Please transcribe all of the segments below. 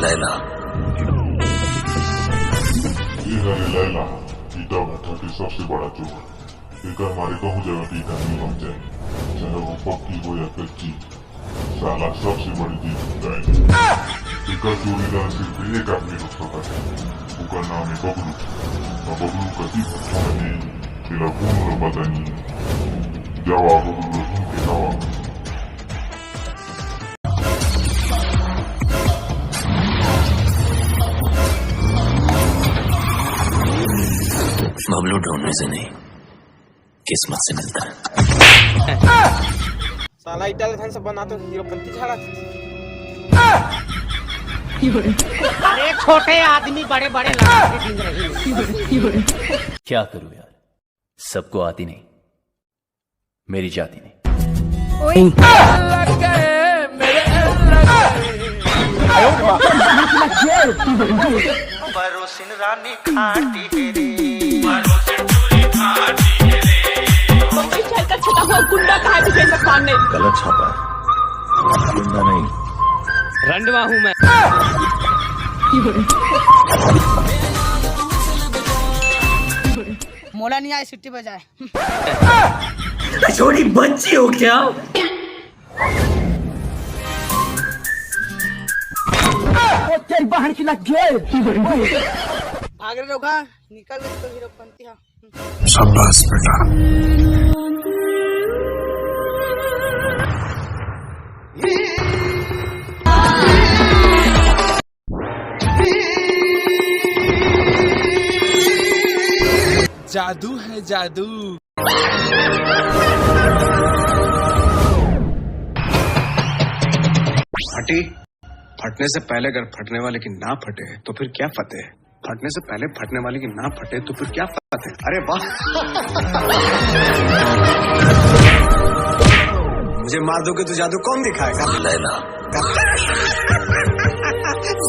लैला। ये है लैला, ईटा भट्टा की सबसे बड़ा चोर। लेकर हमारे कहूँ जगह की ईटा नहीं बन जाए, चाहे वो पक्की हो या कच्ची, साला सबसे बड़ी चीज होता है। लेकर चोरी का सिर्फ एक आदमी रोक सकता है, उसका नाम है बबलू। और बबलू कति भट्टा नहीं, तेरा कौन पता नहीं। जावा बबलू सुन के जावा। बबलू ढूंढने से नहीं, किस्मत से मिलता है। साला ईटा धन से बना तो हीरोपंती झाड़ा। अरे छोटे आदमी बड़े बड़े लगा के ढूंढ रहे हैं। क्या करूं यार, सबको आती नहीं, मेरी जाती नहीं। परोसिन रानी खाटी है रे, छटा हुआ गुंडा कहा विजय मकान ने गलत छापा है, गुंडा नहीं, रंडवा हूँ मैं। मोला नहीं आए सिट्टी बजाए। छोटी बच्ची हो क्या? तेरी बहन की लग गए। भाग रहे होगा, निकल गए तो हीरोपंती। हाँ शाबाश बेटा। जादू है जादू। फटी, फटने से पहले अगर फटने वाले की ना फटे तो फिर क्या फतेह है? फटने से पहले फटने वाले की ना फटे तो फिर क्या फतेह है? अरे वाह। मुझे मार दोगे तो जादू कौन दिखाएगा? लैला।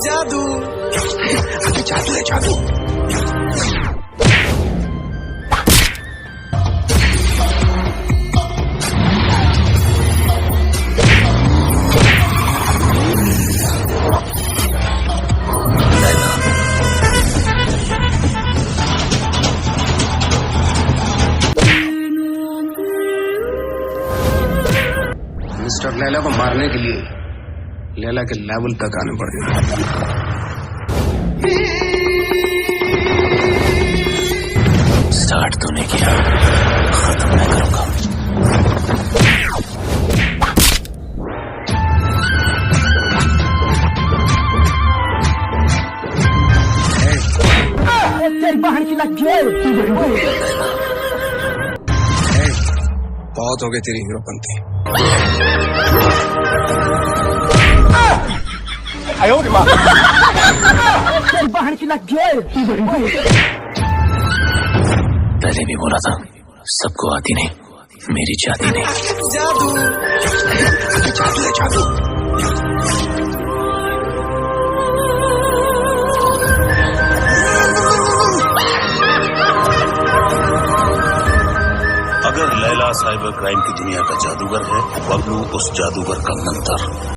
जादू, अरे जादू है जादू। मिस्टर लैला को मारने के लिए लैला के लेवल तक आने पड़ेगा। स्टार्ट तूने किया, खत्म मैं करूंगा। तेरी बहन की लग गए। बहुत हो गई तेरी हीरोपंती। तेरी बहन की लग गए। पहले भी बोला था, सबको आती नहीं, मेरी जाती नहीं। जादू, जादू है जादू। अगर लैला साइबर क्राइम की दुनिया का जादूगर है, बबलू उस जादूगर का मंत्र।